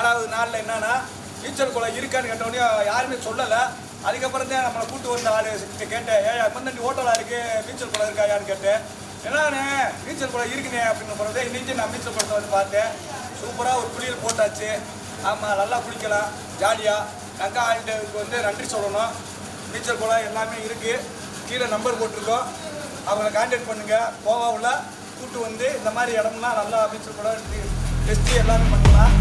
4வது நாளில் என்னன்னா நீச்சல் குளம் இருக்கான்னு கேட்டோடனே யாருமே சொல்லலை. அதுக்கப்புறம் தான் நம்மளை கூப்பிட்டு வந்த ஆள் கேட்டேன், ஏன் அப்போ ஹோட்டலாக இருக்குது நீச்சல் குளம் இருக்காயான்னு கேட்டேன். என்னண்ணே நீச்சல் குளம் இருக்குண்ணே அப்படின்னு போகிறதே இன்றைக்கி நான் நீச்சல் குளத்தை வந்து பார்த்தேன். சூப்பராக ஒரு குளியல் போட்டாச்சு. ஆமாம், நல்லா குளிக்கலாம் ஜாலியாக. ரங்கா ஆடிட்டருக்கு வந்து நன்றி சொல்லணும். நீச்சல் குளம் எல்லாமே இருக்குது. கீழே நம்பர் போட்டிருக்கோம், அவங்களை கான்டாக்ட் பண்ணுங்கள். கோவாவில் கூப்பிட்டு வந்து இந்த மாதிரி இடம்லாம் நல்லா நீச்சல் குளம் டெஸ்ட்டு எல்லாமே பண்ணலாம்.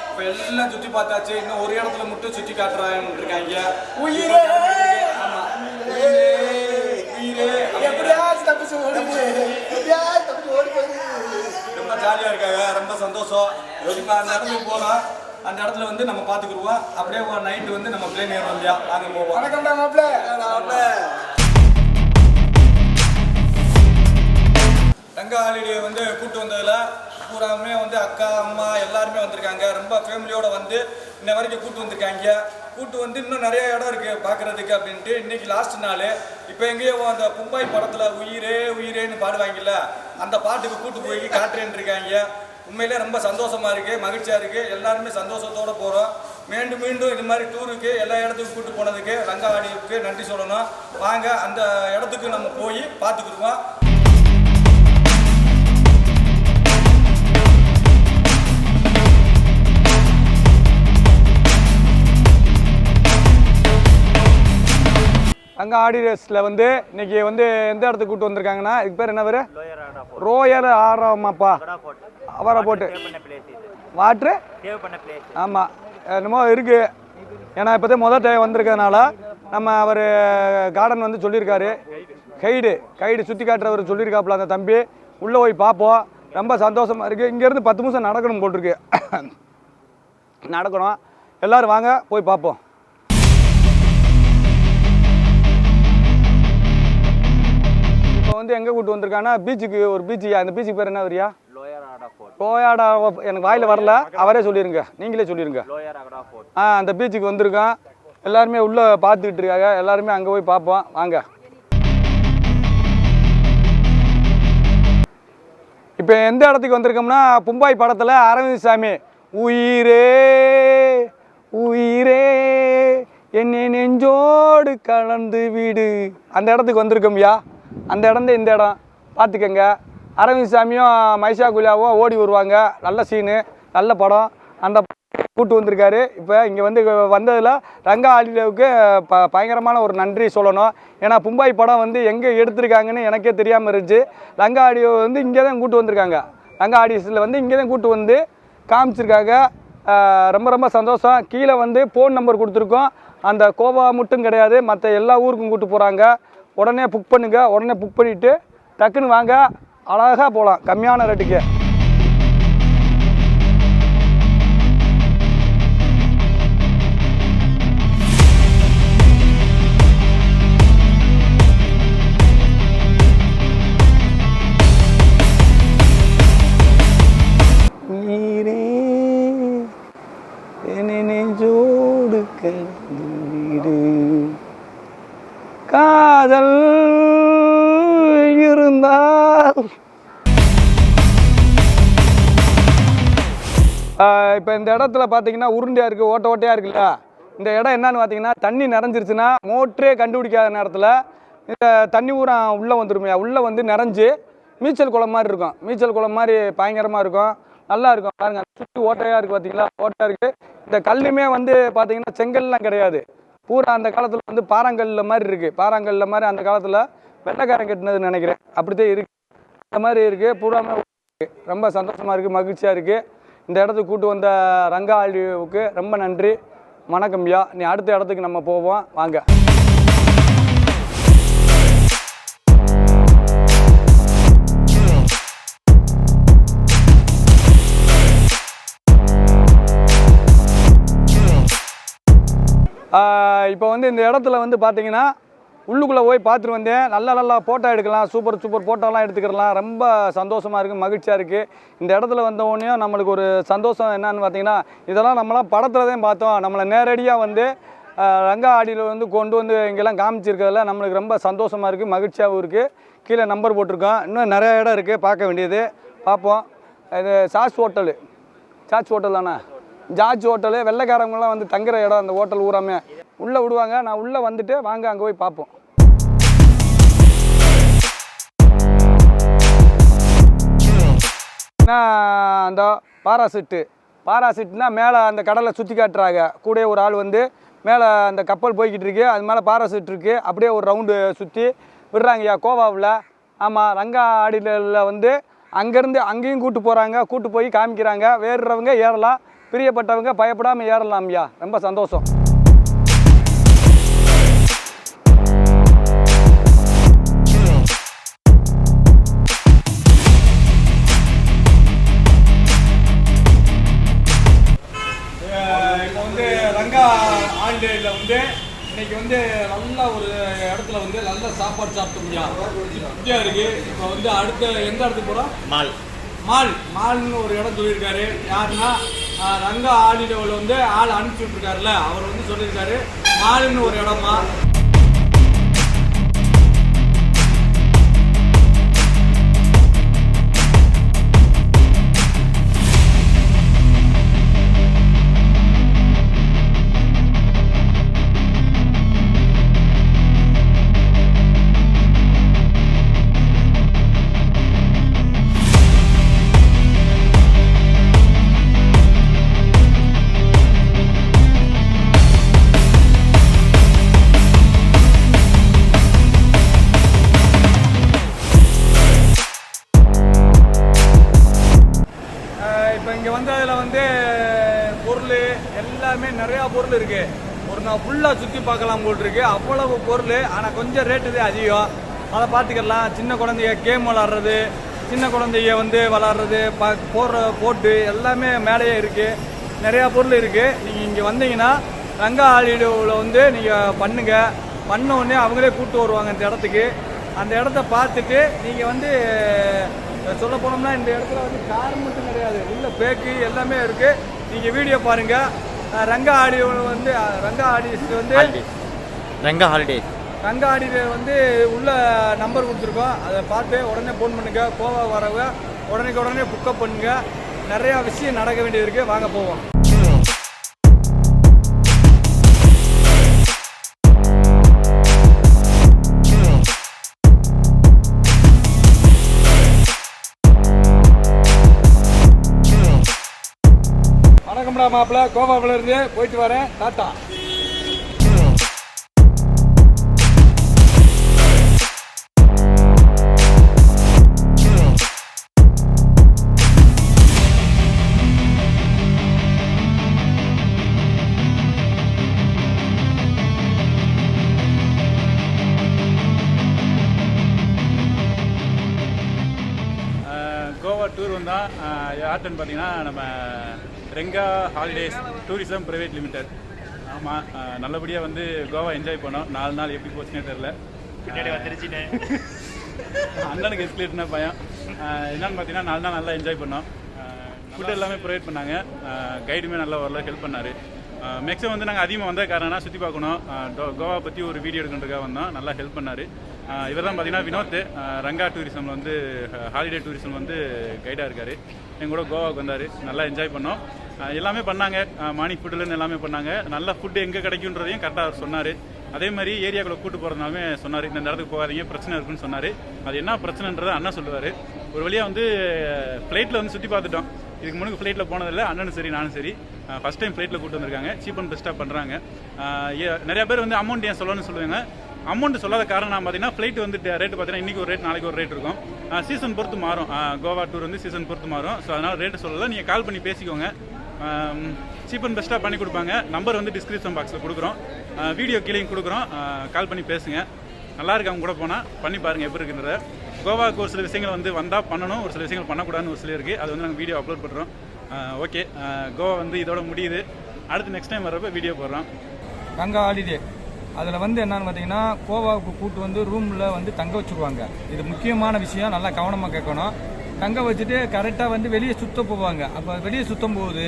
இப்போ எல்லாம் சுற்றி பார்த்தாச்சு. இன்னும் ஒரு இடத்துல மட்டும் சுற்றி காட்டுறான்னு இருக்காங்க. உயிரே ஆமாம், உயிரே ரொம்ப ஜாலியாக இருக்காங்க, ரொம்ப சந்தோஷம். இப்போ அந்த இடத்துக்கு போகலாம். அந்த இடத்துல வந்து நம்ம பார்த்துக்குருவோம். அப்படியே நைட்டு வந்து நம்ம பிளேன் ஏறோம் இல்லையா, நாங்கள் போவோம். வணக்கம்டா மாப்ள. ரங்கா ஹாலிடே வந்து கூப்பிட்டு வந்ததில் பூராமே வந்து அக்கா அம்மா எல்லாருமே வந்திருக்காங்க. ரொம்ப ஃபேமிலியோடு வந்து இன்ன வரைக்கும் கூப்பிட்டு வந்திருக்காங்க. கூப்பிட்டு வந்து இன்னும் நிறைய இடம் இருக்குது பார்க்குறதுக்கு அப்படின்ட்டு. இன்றைக்கி லாஸ்ட் நாள். இப்போ எங்கேயோ அந்த மும்பை படத்தில் உயிரே உயிரேன்னு பாடுவாங்கல்ல, அந்த பாட்டுக்கு கூப்பிட்டு போய் காட்டுறேன்னு இருக்காங்க. உண்மையிலே ரொம்ப சந்தோஷமாக இருக்குது, மகிழ்ச்சியாக இருக்குது. எல்லாருமே சந்தோஷத்தோடு போகிறோம். மீண்டும் மீண்டும் இது மாதிரி டூருக்கு எல்லா இடத்துக்கும் கூப்பிட்டு போனதுக்கு ரங்கா ஹாலிடேக்கு நன்றி சொல்லணும். வாங்க அந்த இடத்துக்கு நம்ம போய் பார்த்துக்குருவோம். ரங்கா ஹாலிடேஸில் வந்து இன்றைக்கி வந்து எந்த இடத்துக்கு கூப்பிட்டு வந்திருக்காங்கன்னா, இதுக்கு பேர் என்ன பேர்? ரோயல் ஆரமாப்பா அவரை போட்டு வாட்ரு. ஆமாம், என்னமோ இருக்குது. ஏன்னா இப்போதே முதல் டைம் வந்திருக்கிறதுனால நம்ம அவர் கார்டன் வந்து சொல்லியிருக்காரு. கைடு சுற்றி காட்டுறவர் சொல்லியிருக்காப்புல அந்த தம்பி. உள்ளே போய் பார்ப்போம். ரொம்ப சந்தோஷமாக இருக்குது. இங்கேருந்து 10 நிமிஷம் நடக்கணும் போட்டிருக்கு. நடக்கணும். எல்லோரும் வாங்க போய் பார்ப்போம். இப்போ வந்து எங்கே கூப்பிட்டு வந்திருக்காங்கன்னா பீச்சுக்கு, ஒரு பீச்சுயா. அந்த பீச்சுக்கு பேர் என்ன வரியா? லோயாடா. எனக்கு வாயில் வரல, அவரே சொல்லிடுங்க, நீங்களே சொல்லிடுங்க. அந்த பீச்சுக்கு வந்திருக்கோம். எல்லாருமே உள்ளே பார்த்துக்கிட்டு இருக்காங்க. எல்லாருமே அங்கே போய் பார்ப்போம் வாங்க. இப்போ எந்த இடத்துக்கு வந்திருக்கோம்னா, மும்பை படத்தில் அரவிந்த் சாமி உயிரே உயிரே என்னை நெஞ்சோடு கலந்து வீடு, அந்த இடத்துக்கு வந்திருக்கோம்யா. அந்த இடம் இந்த இடம் பார்த்துக்கங்க. அரவிந்த் சாமியும் மைஷா குலியாவும் ஓடி வருவாங்க. நல்ல சீனு, நல்ல படம். அந்த கூப்பிட்டு வந்திருக்காரு. இப்போ இங்கே வந்து வந்ததில் ரங்கா ஹாலிடேவுக்கு பயங்கரமான ஒரு நன்றி சொல்லணும். ஏன்னா மும்பை படம் வந்து எங்கே எடுத்திருக்காங்கன்னு எனக்கே தெரியாமல் இருந்துச்சு. ரங்கா ஹாலிடே வந்து இங்கே தான் கூப்பிட்டு வந்திருக்காங்க. ரங்கா ஹாலிடேஸில் வந்து இங்கே தான் கூப்பிட்டு வந்து காமிச்சிருக்காங்க. ரொம்ப ரொம்ப சந்தோஷம். கீழே வந்து ஃபோன் நம்பர் கொடுத்துருக்கோம். அந்த கோவா மட்டும் கிடையாது, மற்ற எல்லா ஊருக்கும் கூப்பிட்டு போகிறாங்க. உடனே புக் பண்ணுங்கள். உடனே புக் பண்ணிவிட்டு டக்குன்னு வாங்க, அழகாக போகலாம் கம்மியான ரேட்டுக்கு. நீரே நெஞ்சோடு கலந்து காதல் இருந்தால். இப்போ இந்த இடத்துல பார்த்தீங்கன்னா உருண்டையாக இருக்குது, ஓட்டையாக இருக்குல்ல. இந்த இடம் என்னன்னு பார்த்தீங்கன்னா, தண்ணி நிறைஞ்சிருச்சுன்னா மோட்டரே கண்டுபிடிக்காத நேரத்தில் இந்த தண்ணி ஊரம் உள்ளே வந்துருமையா. உள்ளே வந்து நிறைஞ்சு நீச்சல் குளம் மாதிரி இருக்கும். நீச்சல் குளம் மாதிரி பயங்கரமாக இருக்கும், நல்லா இருக்கும். பாருங்க, சுற்றி ஓட்டையாக இருக்குது பார்த்தீங்களா, ஓட்டையாக இருக்குது. இந்த கல்லுமே வந்து பார்த்தீங்கன்னா செங்கல்லாம் கிடையாது, பூரா அந்த காலத்தில் வந்து பாறாங்கல்ல மாதிரி இருக்குது. பாறாங்கல்ல மாதிரி அந்த காலத்தில் வெள்ளைக்காரன் கட்டினதுன்னு நினைக்கிறேன். அப்படித்தான் இருக்குது, அந்த மாதிரி இருக்குது. பூராமே ரொம்ப சந்தோஷமாக இருக்குது, மகிழ்ச்சியாக இருக்குது. இந்த இடத்துக்கு கூட்டு வந்த ரங்கா ஹாலிடேவுக்கு ரொம்ப நன்றி. வணக்கம்யா. நீ அடுத்த இடத்துக்கு நம்ம போவோம் வாங்க. இப்போ வந்து இந்த இடத்துல வந்து பார்த்தீங்கன்னா உள்ளுக்குள்ளே போய் பார்த்துட்டு வந்தேன். நல்லா ஃபோட்டோ எடுக்கலாம், சூப்பர் ஃபோட்டோலாம் எடுத்துக்கலாம். ரொம்ப சந்தோஷமாக இருக்குது, மகிழ்ச்சியாக இருக்குது. இந்த இடத்துல வந்தவொடனே நம்மளுக்கு ஒரு சந்தோஷம் என்னன்னு பார்த்தீங்கன்னா, இதெல்லாம் நம்மளாம் படத்தில் தான் பார்த்தோம். நம்மளை நேரடியாக வந்து ரங்கா ஆடியில் வந்து கொண்டு வந்து இங்கெல்லாம் காமிச்சிருக்கிறதுல நம்மளுக்கு ரொம்ப சந்தோஷமாக இருக்குது, மகிழ்ச்சியாகவும் இருக்குது. கீழே நம்பர் போட்டிருக்கோம். இன்னும் நிறையா இடம் இருக்குது பார்க்க வேண்டியது. பார்ப்போம். இது சாஸ் ஹோட்டல் தானே, ஜார்ஜ் ஹோட்டலு. வெள்ளைக்காரங்களாம் வந்து தங்குற இடம் அந்த ஹோட்டல் ஊராமே உள்ளே விடுவாங்க. நான் உள்ளே வந்துட்டு வாங்க அங்கே போய் பார்ப்போம். அந்த பாராசிட்னா மேலே அந்த கடலை சுற்றி காட்டுறாங்க. கூட ஒரு ஆள் வந்து மேலே அந்த கப்பல் போய்கிட்டு இருக்கு, அது மேலே பாராசிட் இருக்குது. அப்படியே ஒரு ரவுண்டு சுற்றி விடுறாங்கய்யா கோவாவில். ஆமாம், ரங்கா ஆடியில் வந்து அங்கேருந்து அங்கேயும் கூட்டு போய் காமிக்கிறாங்க. வேறுறவங்க ஏறலாம், பிரியப்பட்டவங்க பயப்படாமல் ஏறலாம்யா. ரொம்ப சந்தோஷம். இப்போ வந்து ரங்கா ஹாலிடேயில் வந்து இன்னைக்கு வந்து நல்ல ஒரு இடத்துல வந்து நல்ல சாப்பாடு சாப்பிட்டோம்யா, திருப்தியாக இருக்குது. இப்போ வந்து அடுத்த எந்த இடத்துக்கு போகிறோம்? மால்னு ஒரு இடம் சொல்லியிருக்காரு. யாருன்னா ரங்கா ஹாலிடேவில் வந்து ஆள் அனுப்பிச்சி விட்ருக்காருல, அவர் வந்து சொல்லியிருக்காரு மால்னு ஒரு இடமா. எல்லாமே நிறையா பொருள் இருக்குது. ஒரு நான் ஃபுல்லாக சுற்றி பார்க்கலாம் போல் இருக்கு, அவ்வளவு பொருள். ஆனால் கொஞ்சம் ரேட்டு தான் அதிகம். அதை பார்த்துக்கலாம். சின்ன குழந்தைய கேம் விளாட்றது, சின்ன குழந்தைய வந்து விளாட்றது, போடுற போட்டு எல்லாமே மேலேயே இருக்குது. நிறையா பொருள் இருக்குது. நீங்கள் இங்கே வந்தீங்கன்னா ரங்கா ஹாலிடேவில் வந்து நீங்கள் பண்ண உடனே அவங்களே கூப்பிட்டு வருவாங்க இந்த இடத்துக்கு. அந்த இடத்த பார்த்துட்டு நீங்கள் வந்து சொல்ல போனோம்னா இந்த இடத்துல வந்து கார் மட்டும் கிடையாது, உள்ள பேக்கு எல்லாமே இருக்குது. நீங்கள் வீடியோ பாருங்கள். ரங்கா ஹாலிடேஸ் வந்து ரங்கா ஹாலிடே வந்து உள்ள நம்பர் கொடுத்துருக்கோம். அதை பார்த்து உடனே ஃபோன் பண்ணுங்கள். கோவா வரவங்க உடனே புக்கப் பண்ணுங்கள். நிறையா விஷயம் நடக்க வேண்டியது இருக்குது. வாங்க போவோம். வணக்கம்டா மாப்பிள்ள, கோவாவில் இருந்து போயிட்டு வரேன். டாட்டா. கோவா டூர் வந்தால் யார்ட்டுன்னு பார்த்தீங்கன்னா நம்ம Renga holidays tourism private limited. ஆமாம், நல்லபடியாக வந்து கோவா என்ஜாய் பண்ணோம். 4 நாள் எப்படி போச்சுன்னே தெரில. பின்னாடி வந்துருச்சுன்னு அண்ணனுக்கு எஸ்கலேட்னா பயம். என்னன்னு பார்த்தீங்கன்னா 4 நாள் நல்லா என்ஜாய் பண்ணோம். ஃபுட் எல்லாமே ப்ரொவைட் பண்ணாங்க. கைடுமே நல்லா ஓரளவு ஹெல்ப் பண்ணார். மேக்ஸிமம் வந்து நாங்கள் அதிகமாக வந்த காரணம்னா சுற்றி பார்க்கணும், கோவா பற்றி ஒரு வீடியோ எடுக்கிறதுக்காக வந்தோம். நல்லா ஹெல்ப் பண்ணார். இவர் தான் பார்த்தீங்கன்னா வினோத், ரங்கா டூரிசம் வந்து ஹாலிடே டூரிசம் வந்து கைடாக இருக்கார். எங்கள் கூட கோவாவுக்கு வந்தார். நல்லா என்ஜாய் பண்ணோம். எல்லாமே பண்ணாங்க. மார்னிங் ஃபுட்டுலேருந்து எல்லாமே பண்ணாங்க. நல்ல ஃபுட்டு எங்கே கிடைக்குன்றதையும் கரெக்டாக அவர் சொன்னார். அதே மாதிரி ஏரியாக்குள்ளே கூட்டு போகிறதுனாலுமே சொன்னார், இந்த இடத்துக்கு போகாதீங்க பிரச்சனை இருக்குன்னு சொன்னார். அது என்ன பிரச்சனைன்றதை அண்ணன் சொல்லுவார். ஒரு வழியாக வந்து ஃப்ளைட்டில் வந்து சுற்றி பார்த்துட்டோம். இதுக்கு முன்னாடி ஃப்ளைட்டில் போனதில்லை. அண்ணனும் சரி நானும் சரி ஃபஸ்ட் டைம் ஃப்ளைட்டில் கூட்டு வந்திருக்காங்க. சீப் அண்ட் பெஸ்ட்டாக பண்ணுறாங்க. நிறையா பேர் வந்து அமௌண்ட் ஏன் சொல்லணும்னு சொல்லுவாங்க. அமௌண்ட் சொல்லாத காரணம் பார்த்தீங்கன்னா ஃப்ளைட் வந்து ரேட்டு பார்த்தீங்கன்னா இன்றைக்கி ஒரு ரேட் நாளைக்கு ஒரு ரேட் இருக்கும். சீசன் பொறுத்து மாறும். கோவா டூர் வந்து சீசன் பொறுத்து மாறும். ஸோ அதனால் ரேட்டு சொல்லலை. நீங்கள் கால் பண்ணி பேசிக்கோங்க. சீப் அண்ட் பெஸ்ட்டாக பண்ணி கொடுப்பாங்க. நம்பர் வந்து டிஸ்கிரிப்ஷன் பாக்ஸில் கொடுக்குறோம், வீடியோ கீழே கொடுக்குறோம். கால் பண்ணி பேசுங்க. நல்லாயிருக்கு. அவங்க கூட போனால் பண்ணி பாருங்கள் எப்படி இருக்குன்றத. கோவாவுக்கு ஒரு சில விஷயங்கள் வந்து வந்தால் பண்ணணும், ஒரு சில விஷயங்கள் பண்ணக்கூடாதுன்னு ஒரு சில இருக்குது. அது வந்து நாங்கள் வீடியோ அப்லோட் பண்ணுறோம். ஓகே, கோவா வந்து இதோட முடியுது. அடுத்து நெக்ஸ்ட் டைம் வர்றப்ப வீடியோ போடுறோம். ரங்கா ஹாலிடே அதில் வந்து என்னன்னு பார்த்தீங்கன்னா கோவாவுக்கு கூட்டு வந்து ரூமில் வந்து தங்க வச்சுருவாங்க. இது முக்கியமான விஷயம், நல்லா கவனமாக கேட்கணும். தங்க வச்சுட்டு கரெக்டாக வந்து வெளியே சுத்த போவாங்க. அப்போ வெளியே சுற்றும் போது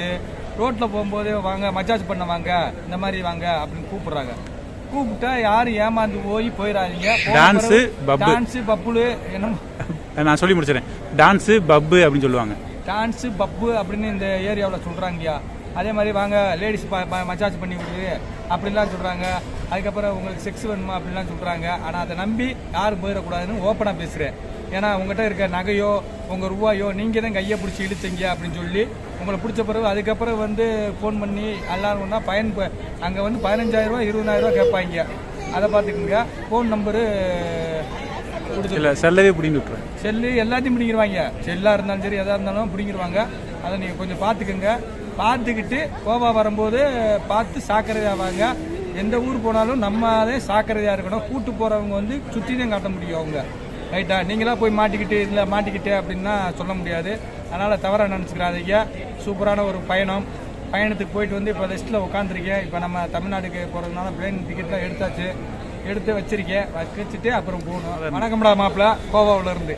ரோட்டில் போகும்போது வாங்க மசாஜ் பண்ண வாங்க, இந்த மாதிரி வாங்க அப்படின்னு கூப்பிட்றாங்க. கூப்பிட்டா யாரும் ஏமாந்து போயிடாதீங்க. டான்ஸு பப்புலு என்ன நான் சொல்லி முடிச்சிடறேன். டான்ஸு பப்பு அப்படின்னு சொல்லுவாங்க. டான்ஸு பப்பு அப்படின்னு இந்த ஏரியாவில் சொல்கிறாங்கய்யா. அதே மாதிரி வாங்க லேடிஸ் மசாஜ் பண்ணி விடுது அப்படின்லாம் சொல்கிறாங்க. அதுக்கப்புறம் உங்களுக்கு செக்ஸ் வேணுமா அப்படின்லாம் சொல்கிறாங்க. ஆனால் அதை நம்பி யாரும் போயிடக்கூடாதுன்னு ஓப்பனாக பேசுகிறேன். ஏன்னா உங்கள்கிட்ட இருக்க நகையோ உங்கள் ரூபாயோ நீங்கள் தான் கையை பிடிச்சி இழுத்தீங்க அப்படின்னு சொல்லி உங்களை பிடிச்ச பிறகு அதுக்கப்புறம் வந்து ஃபோன் பண்ணி எல்லாரும்னா அங்கே வந்து 15,000 20,000 கேட்பாங்க. அதை பார்த்துக்குங்க. ஃபோன் நம்பரு கொடுத்துல செல்லவே பிடிங்கி விட்டுருவேன். செல்லு எல்லாத்தையும் பிடிங்கிடுவாங்க. செல்லாக இருந்தாலும் சரி எதாக இருந்தாலும் பிடிங்கிடுவாங்க. அதை நீங்கள் கொஞ்சம் பார்த்துக்குங்க. பார்த்துக்கிட்டு கோவா வரும்போது பார்த்து சாக்கிரதையாக வாங்க. எந்த ஊர் போனாலும் நம்ம அதே சாக்கிரதையாக இருக்கணும். கூட்டு போகிறவங்க வந்து சுற்றி தான் காட்ட முடியும் அவங்க. ரைட்டா? நீங்களாம் போய் மாட்டிக்கிட்டு இதில் மாட்டிக்கிட்டு அப்படின்னா சொல்ல முடியாது. அதனால் தவறாக நினச்சிக்கிறாதீங்க. சூப்பரான ஒரு பயணத்துக்கு போயிட்டு வந்து இப்போ ரெஸ்ட்டில் உட்காந்துருக்கேன். இப்போ நம்ம தமிழ்நாட்டுக்கு போகிறதுனால பிளேன் டிக்கெட்லாம் எடுத்து வச்சுட்டு அப்புறம் போகணும். வணக்கம்டா மாப்பிள்ள, கோவாவிலேருந்து.